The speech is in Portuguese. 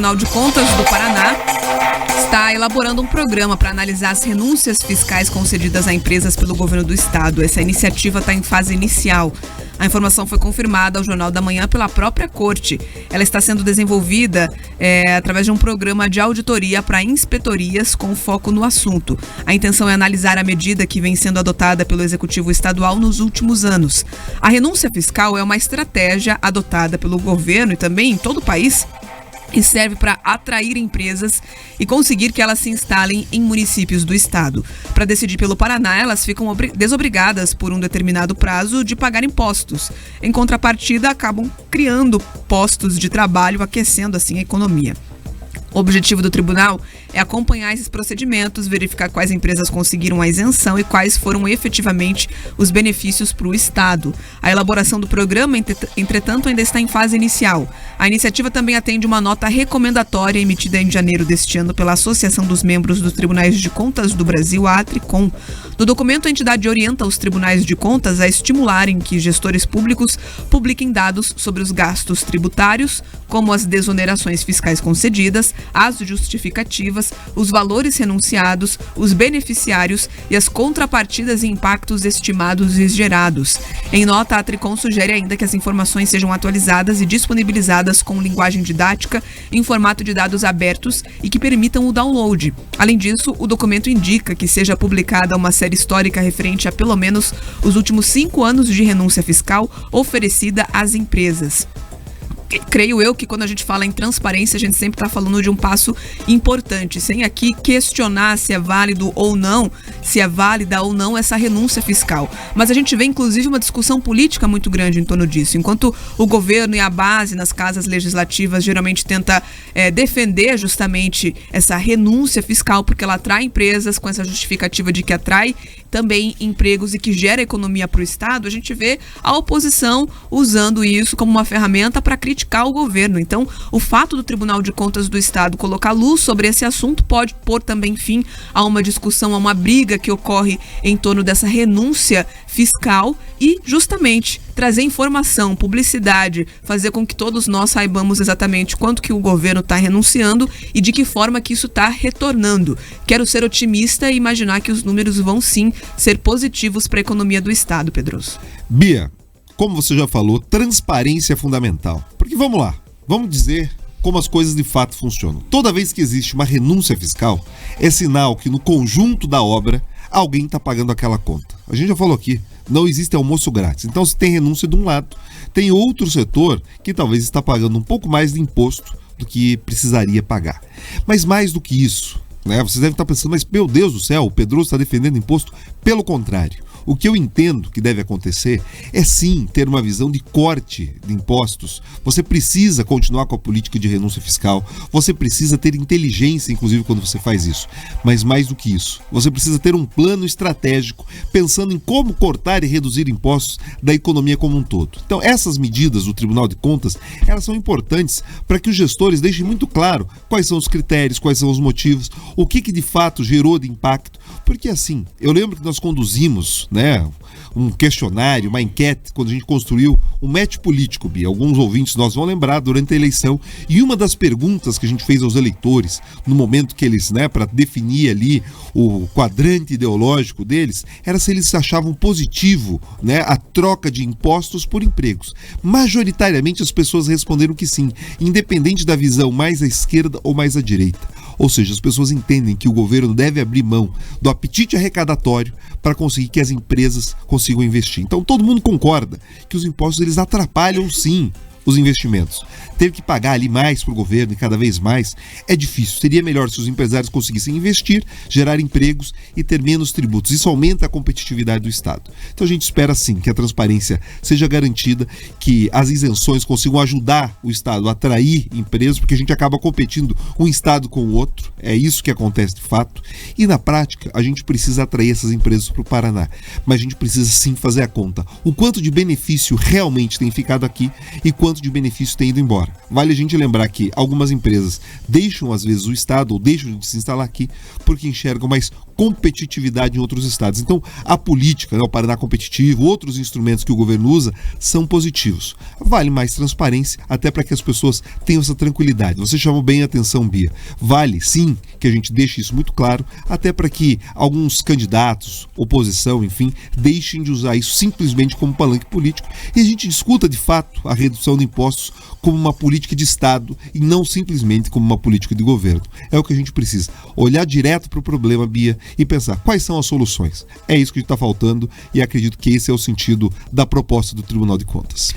Tribunal de Contas do Paraná está elaborando um programa para analisar as renúncias fiscais concedidas a empresas pelo governo do estado. Essa iniciativa está em fase inicial. A informação foi confirmada ao Jornal da Manhã pela própria Corte. Ela está sendo desenvolvida através de um programa de auditoria para inspetorias com foco no assunto. A intenção é analisar a medida que vem sendo adotada pelo Executivo Estadual nos últimos anos. A renúncia fiscal é uma estratégia adotada pelo governo e também em todo o país e serve para atrair empresas e conseguir que elas se instalem em municípios do estado. Para decidir pelo Paraná, elas ficam desobrigadas por um determinado prazo de pagar impostos. Em contrapartida, acabam criando postos de trabalho, aquecendo assim a economia. O objetivo do tribunal é acompanhar esses procedimentos, verificar quais empresas conseguiram a isenção e quais foram efetivamente os benefícios para o Estado. A elaboração do programa, entretanto, ainda está em fase inicial. A iniciativa também atende uma nota recomendatória emitida em janeiro deste ano pela Associação dos Membros dos Tribunais de Contas do Brasil, a Atricom. No documento, a entidade orienta os tribunais de contas a estimularem que gestores públicos publiquem dados sobre os gastos tributários, como as desonerações fiscais concedidas, as justificativas, os valores renunciados, os beneficiários e as contrapartidas e impactos estimados e gerados. Em nota, a Atricom sugere ainda que as informações sejam atualizadas e disponibilizadas com linguagem didática em formato de dados abertos e que permitam o download. Além disso, o documento indica que seja publicada uma série histórica referente a pelo menos os últimos 5 anos de renúncia fiscal oferecida às empresas. Creio eu que quando a gente fala em transparência, a gente sempre está falando de um passo importante, sem aqui questionar se é válido ou não, se é válida ou não essa renúncia fiscal. Mas a gente vê, inclusive, uma discussão política muito grande em torno disso. Enquanto o governo e a base nas casas legislativas geralmente tenta defender justamente essa renúncia fiscal, porque ela atrai empresas com essa justificativa de que atrai também empregos e que gera economia para o Estado, a gente vê a oposição usando isso como uma ferramenta para criticar o governo. Então, o fato do Tribunal de Contas do Estado colocar luz sobre esse assunto pode pôr também fim a uma discussão, a uma briga que ocorre em torno dessa renúncia fiscal e, justamente, trazer informação, publicidade, fazer com que todos nós saibamos exatamente quanto que o governo está renunciando e de que forma que isso está retornando. Quero ser otimista e imaginar que os números vão sim ser positivos para a economia do Estado, Pedroso. Bia, como você já falou, transparência é fundamental. Porque vamos lá, vamos dizer como as coisas de fato funcionam. Toda vez que existe uma renúncia fiscal, é sinal que no conjunto da obra alguém está pagando aquela conta. A gente já falou aqui, não existe almoço grátis. Então, se tem renúncia de um lado, tem outro setor que talvez está pagando um pouco mais de imposto do que precisaria pagar. Mas mais do que isso, né? Vocês devem estar pensando, mas meu Deus do céu, o Pedroso está defendendo imposto? Pelo contrário. O que eu entendo que deve acontecer é sim ter uma visão de corte de impostos. Você precisa continuar com a política de renúncia fiscal, você precisa ter inteligência, inclusive, quando você faz isso. Mas mais do que isso, você precisa ter um plano estratégico pensando em como cortar e reduzir impostos da economia como um todo. Então, essas medidas do Tribunal de Contas, elas são importantes para que os gestores deixem muito claro quais são os critérios, quais são os motivos, o que de fato gerou de impacto. Porque assim, eu lembro que nós conduzimos, né, um questionário, uma enquete, quando a gente construiu um match político, Bia. Alguns ouvintes nós vão lembrar durante a eleição. E uma das perguntas que a gente fez aos eleitores, no momento que eles, né, para definir ali o quadrante ideológico deles, era se eles achavam positivo, né, a troca de impostos por empregos. Majoritariamente as pessoas responderam que sim, independente da visão mais à esquerda ou mais à direita. Ou seja, as pessoas entendem que o governo deve abrir mão do apetite arrecadatório para conseguir que as empresas consigam investir. Então todo mundo concorda que os impostos eles atrapalham sim os investimentos. Ter que pagar ali mais para o governo e cada vez mais é difícil. Seria melhor se os empresários conseguissem investir, gerar empregos e ter menos tributos. Isso aumenta a competitividade do Estado. Então a gente espera sim que a transparência seja garantida, que as isenções consigam ajudar o Estado a atrair empresas, porque a gente acaba competindo um Estado com o outro. É isso que acontece de fato. E na prática a gente precisa atrair essas empresas para o Paraná. Mas a gente precisa sim fazer a conta. O quanto de benefício realmente tem ficado aqui e quanto quanto de benefício tem ido embora. Vale a gente lembrar que algumas empresas deixam às vezes o estado ou deixam de se instalar aqui porque enxergam mais competitividade em outros estados. Então, a política, o Paraná Competitivo, outros instrumentos que o governo usa são positivos. Vale mais transparência, até para que as pessoas tenham essa tranquilidade. Você chamou bem a atenção, Bia. Vale, sim, que a gente deixe isso muito claro, até para que alguns candidatos, oposição, enfim, deixem de usar isso simplesmente como palanque político e a gente discuta, de fato, a redução de impostos como uma política de Estado e não simplesmente como uma política de governo. É o que a gente precisa. Olhar direto para o problema, Bia, e pensar quais são as soluções. É isso que está faltando e acredito que esse é o sentido da proposta do Tribunal de Contas.